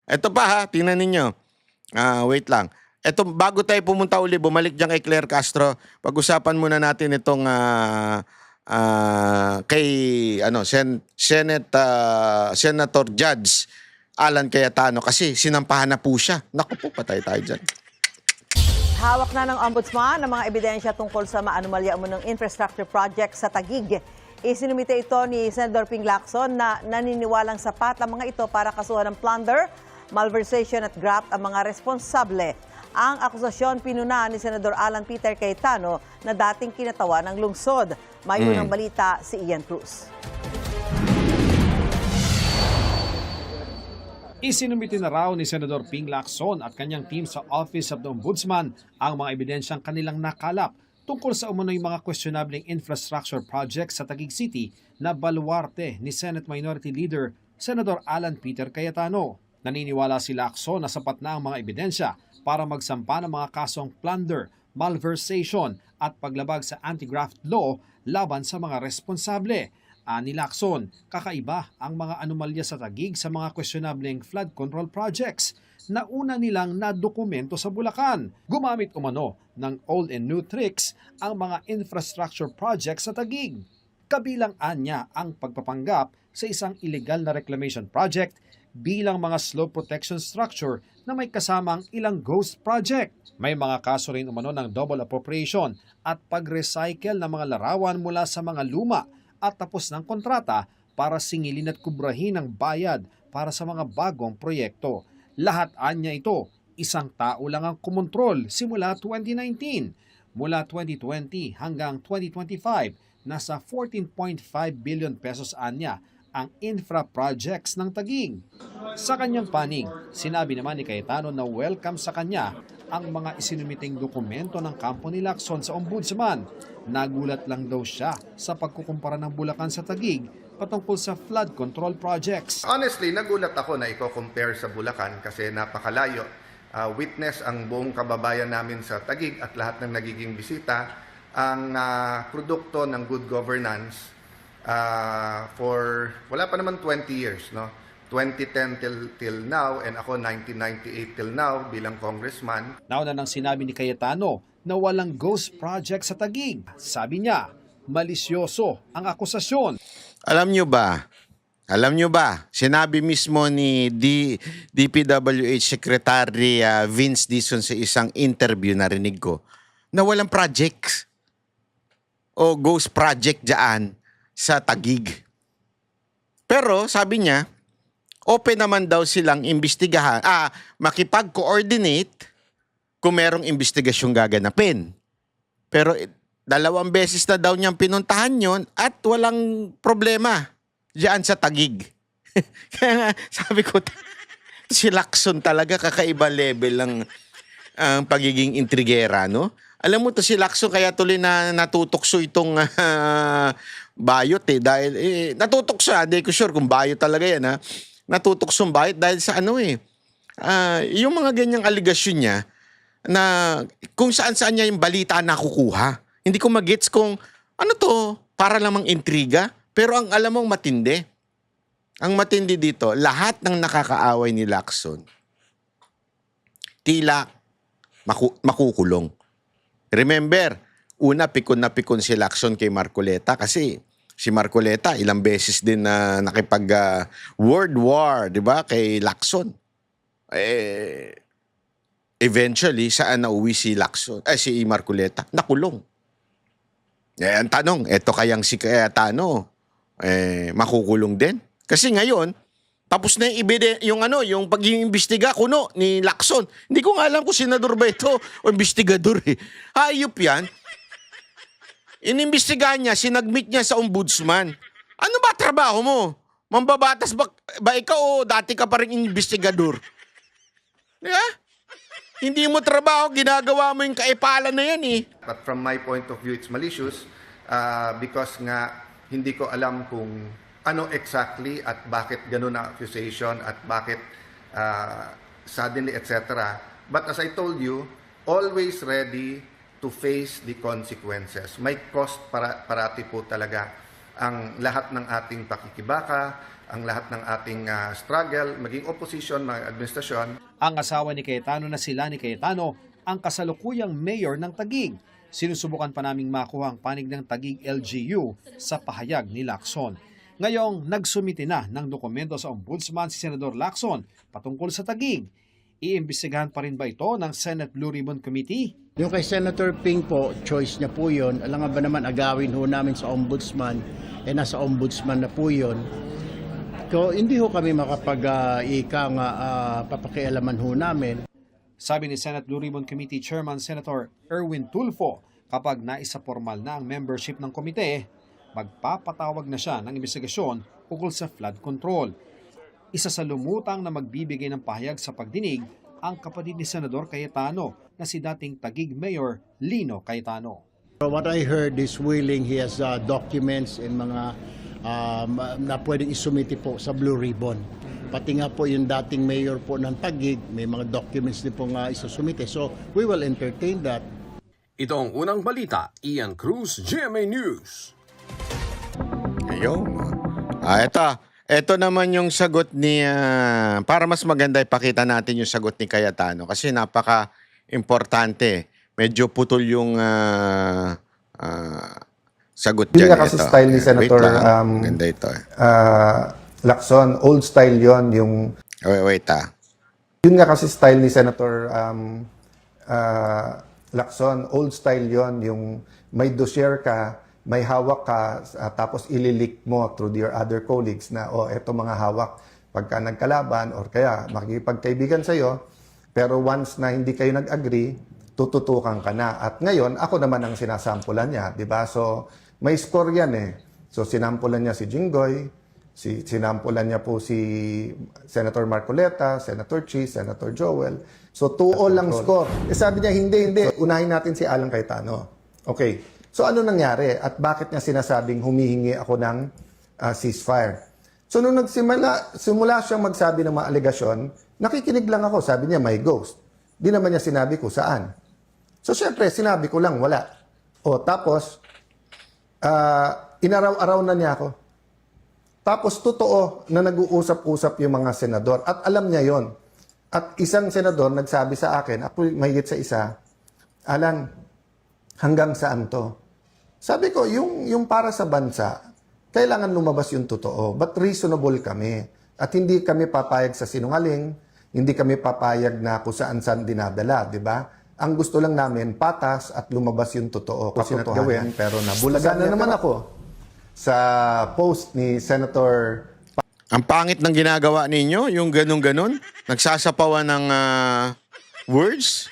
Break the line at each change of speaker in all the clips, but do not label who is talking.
Ito pa ha, tingnan ninyo. Wait lang. Ito, bago tayo pumunta uli, bumalik dyan kay Claire Castro, pag-usapan muna natin itong kay Senator Judge Alan Cayetano kasi sinampahan na po siya. Naku po, patay tayo dyan.
Hawak na ng Ombudsman ang mga ebidensya tungkol sa maanumalya umunong infrastructure project sa Taguig. Isinumite ito ni Senador Ping Lacson na naniniwalang sapat ang mga ito para kasuhan ng plunder, malversation at graft ang mga responsable. Ang akusasyon pinuna ni Senador Alan Peter Cayetano na dating kinatawa ng lungsod. May unang balita si Ian Cruz.
Isinumite na raw ni Senador Ping Lacson at kanyang team sa Office of the Ombudsman ang mga ebidensyang kanilang nakalap tungkol sa umunoy mga questionabling infrastructure projects sa Taguig City na baluarte ni Senate Minority Leader Senador Alan Peter Cayetano. Naniniwala si Lacson na sapat na ang mga ebidensya para magsampa ng mga kasong plunder, malversation at paglabag sa anti-graft law laban sa mga responsable. Ani Lacson, kakaiba ang mga anomalya sa Taguig sa mga questionableng flood control projects na una nilang nadokumento sa Bulacan. Gumamit umano ng old and new tricks ang mga infrastructure projects sa Taguig. Kabilang anya ang pagpapanggap sa isang illegal na reclamation project bilang mga slope protection structure na may kasamang ilang ghost project. May mga kaso rin umano ng double appropriation at pag-recycle ng mga larawan mula sa mga luma at tapos ng kontrata para singilin at kubrahin ang bayad para sa mga bagong proyekto. Lahat anya ito, isang tao lang ang kumontrol simula 2019. Mula 2020 hanggang 2025, nasa 14.5 billion pesos anya ang infra projects ng Taguig. Sa kanyang panig, sinabi naman ni Cayetano na welcome sa kanya ang mga isinumiting dokumento ng kampo ni Lacson sa Ombudsman. Nagulat lang daw siya sa pagkukumpara ng Bulacan sa Taguig patungkol sa flood control projects.
Honestly, nagulat ako na i-compare sa Bulacan kasi napakalayo. Witness ang buong kababayan namin sa Taguig at lahat ng nagiging bisita ang produkto ng good governance for wala pa naman 20 years, no? 2010 till now and ako 1998 till now bilang congressman.
Nauna nang sinabi ni Cayetano na walang ghost project sa Taguig. Sabi niya, malisyoso ang akusasyon.
Alam nyo ba, sinabi mismo ni DPWH Secretary Vince Dizon sa isang interview na rinig ko na walang projects o ghost project dyan sa Taguig. Pero sabi niya, open naman daw silang imbestigahan, makipag-coordinate kung merong investigasyong gaganapin. Pero 2 beses na daw niyang pinuntahan yon at walang problema diyan sa Taguig. Kaya nga, sabi ko, si Lacson talaga kakaiba level ng pagiging intrigera, no? Alam mo to si Lacson kaya tuloy na natutokso itong bayot dahil natutokso, hindi ko sure kung bayot talaga yan ha. Natutuksong bayot dahil sa yung mga ganyang aligasyon niya na kung saan-saan niya yung balita nakukuha. Hindi ko magets kung ano to, para lamang intriga. Pero ang alam mong matindi, ang matindi dito, lahat ng nakakaaway ni Lacson, tila makukulong. Remember, una pikon na pikon si Lacson kay Marcoleta kasi si Marcoleta ilang beses din na nakipag world war, 'di ba, kay Lacson. Eventually saan nauwi si Lacson? Si Marcoleta, nakulong. Ang tanong, eto kayang si Cayetano makukulong din? Kasi ngayon, tapos na yung pagiging imbestiga kuno ni Lacson. Hindi ko nga alam kung senador ba ito o imbestigador eh. Hayop yan. Inimbestigahan niya, sinagmit niya sa ombudsman. Ano ba trabaho mo? Mambabatas ba ikaw o dati ka pa rin imbestigador? Yeah? Hindi mo trabaho, ginagawa mo yung kaipalan na yan eh.
But from my point of view, it's malicious because nga hindi ko alam kung ano exactly at bakit ganun ang accusation at bakit suddenly, etc. But as I told you, always ready to face the consequences. May cost parati po talaga ang lahat ng ating pakikibaka, ang lahat ng ating struggle, maging opposition, mga administrasyon.
Ang asawa ni Cayetano na sila ni Cayetano ang kasalukuyang mayor ng Taguig. Sinusubukan pa naming makuha ang panig ng Taguig LGU sa pahayag ni Lacson. Ngayong nagsumite na ng dokumento sa Ombudsman si Senador Lacson patungkol sa Taguig. Iimbestigahan pa rin ba ito ng Senate Blue Ribbon Committee?
Yung kay Senator Ping po, choice niya po yun. Alam nga ba naman, agawin ho namin sa ombudsman, nasa ombudsman na po yun. So, hindi ho kami papakialaman ho namin.
Sabi ni Senate Blue Ribbon Committee Chairman Senator Erwin Tulfo, kapag naisa formal na ang membership ng komite, magpapatawag na siya ng investigasyon ukol sa flood control. Isa sa lumutang na magbibigay ng pahayag sa pagdinig ang kapatid ni Senador Cayetano na si dating Taguig Mayor Lino Cayetano.
So what I heard is willing, he has documents and mga na pwedeng isumiti po sa Blue Ribbon. Pati nga po yung dating mayor po ng Taguig, may mga documents din po nga isusumite. So we will entertain that.
Ito ang unang balita, Ian Cruz, GMA News.
Ayun. Ito naman yung sagot ni, para mas maganda ipakita natin yung sagot ni Cayetano kasi napaka-importante. Medyo putol yung sagot
Yun
dyan.
nga kasi style ni Senator
Ganda ito.
Lacson, old style yon yung...
Wait.
Yun nga kasi style ni Senator Lacson, old style yon yung may dossier ka, may hawak ka, tapos ililik mo through your other colleagues na, eto mga hawak pagka nagkalaban or kaya makikipagkaibigan sa'yo, pero once na hindi kayo nag-agree, tututukan ka na. At ngayon, ako naman ang sinasampulan niya, di ba? So, may score yan eh. So, sinampulan niya si Jinggoy, sinampulan niya po si Senator Marcoleta, Senator Chi, Senator Joel. So, 2-all lang score. Sabi niya, hindi. Unahin natin si Alan Cayetano. Okay. So, ano nangyari? At bakit niya sinasabing humihingi ako ng ceasefire? So, nung simula siyang magsabi ng mga alegasyon, nakikinig lang ako. Sabi niya, may ghost. Di naman niya sinabi ko saan. So, syempre, sinabi ko lang, wala. Tapos, inaraw-araw na niya ako. Tapos, totoo na nag-uusap-usap yung mga senador. At alam niya yon. At isang senador nagsabi sa akin, ako mahigit sa isa, Alan, hanggang saan to? Sabi ko, yung para sa bansa, kailangan lumabas yung totoo. But reasonable kami. At hindi kami papayag sa sinungaling, hindi kami papayag na kung saan-saan dinadala, di ba? Ang gusto lang namin, patas at lumabas yung totoo. Kasi gawin, pero nabulagan na naman ako sa post ni Senator.
Ang pangit ng ginagawa ninyo, yung ganun-ganun, nagsasapawan ng words.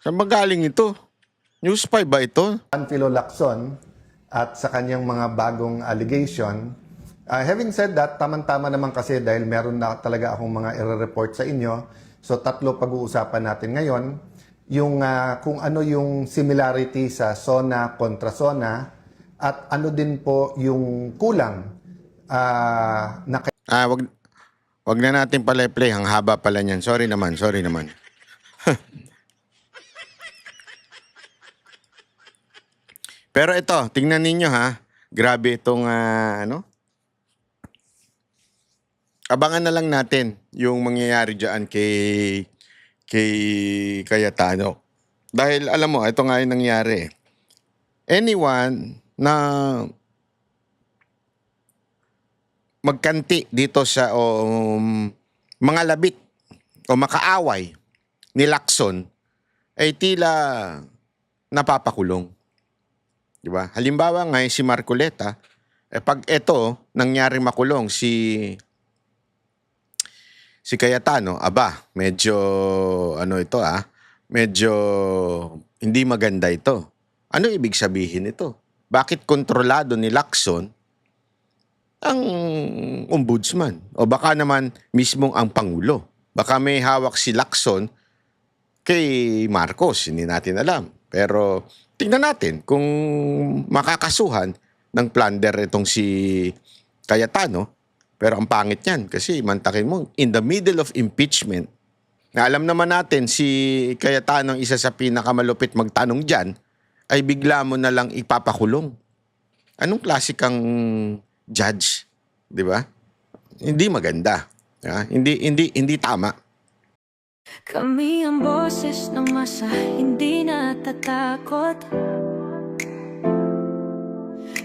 Saan ba galing ito? News 5 ba ito?
Panfilo Lacson at sa kanyang mga bagong allegation. Having said that, tamang-tama naman kasi dahil meron na talaga akong mga i-report sa inyo. So 3 pag-uusapan natin ngayon. Yung kung ano yung similarity sa SONA kontra SONA at ano din po yung kulang na
Wag na natin pala i-play. Ang haba pala niyan. Sorry naman. Pero ito, tingnan ninyo ha. Grabe itong Abangan na lang natin yung mangyayari diyan kay Cayetano. Dahil alam mo, ito nga yung nangyari. Anyone na magkanti dito sa mga labit o makaaway ni Lacson ay tila napapakulong. Diba? Halimbawa nga si Marcoleta, pag ito nangyari makulong si Cayetano, medyo medyo hindi maganda ito. Ano ibig sabihin ito? Bakit kontrolado ni Lacson ang ombudsman? O baka naman mismong ang Pangulo. Baka may hawak si Lacson kay Marcos, hindi natin alam. Pero tingnan natin kung makakasuhan ng plunder itong si Cayetano. Pero ang pangit yan kasi mantakin mo, in the middle of impeachment, na alam naman natin si Cayetano ang isa sa pinakamalupit magtanong dyan, ay bigla mo na lang ipapakulong. Anong klase kang judge? Di ba? Hindi maganda. Hindi tama.
Kami ang boses ng masa, hindi natatakot.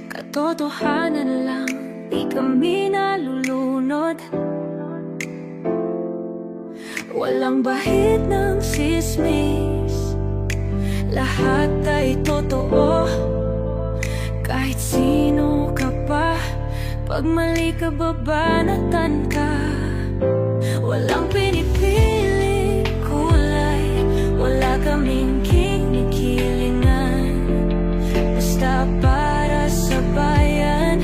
Katotohanan lang, di kami nalulunod. Walang bahid ng sismis, lahat ay totoo. Kahit sino ka pa, pag mali ka babanatan ka. Walang pinipili kulay, wala kaming kinikilingan. Basta para sa bayan,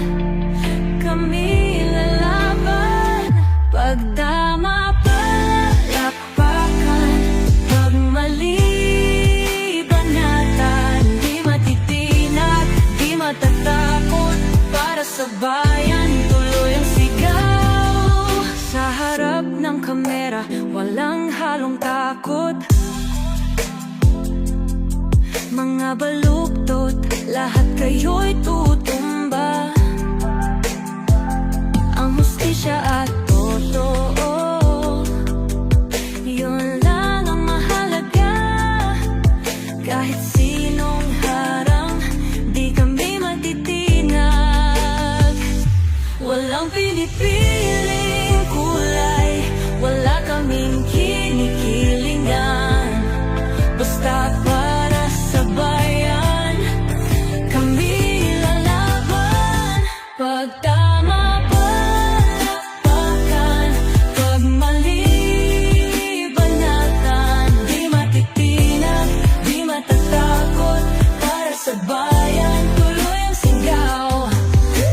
kami lalaban. Pag tama palapakan, pag mali banatan. Di matitinag, di matatakot, para sa bayan tuloy ang sigaw. Sa harap ng kamera, walang halong takot. Mga baluktot, lahat kayo'y tutumba. Ang hustisya at totoo, yun lang ang mahalaga. Kahit sinong harang, di kami matitinag. Walang pinipiling kulay, wala kaming kinikilingan. Basta para sa bayan, kami lalaban. Pag tama palapakan, pag mali banatan. Di matitinag, di matatakot, para sa bayan tuloy ang sigaw.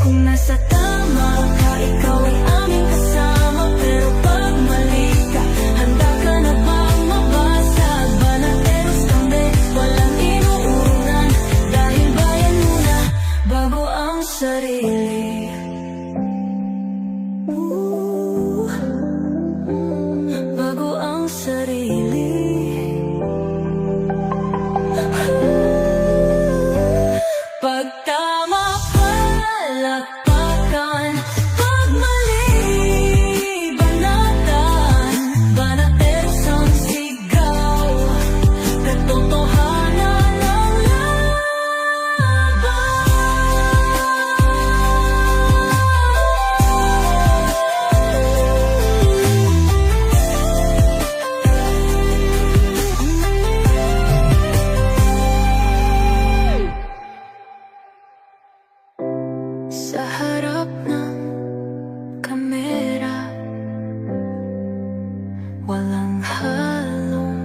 Kung nasa tama ka, ikaw ay aming kasama. Pero pag mali ka, handa ka na bang mabasag? Banateros kami, walang inuunan. Dahil bayan muna, bago ang sarili. Bago ang sarili. Pag tama palapakan, pag mali banatan. Banateros ang sigaw, katotohanan ang laban. Sa harap ng kamera, walang halong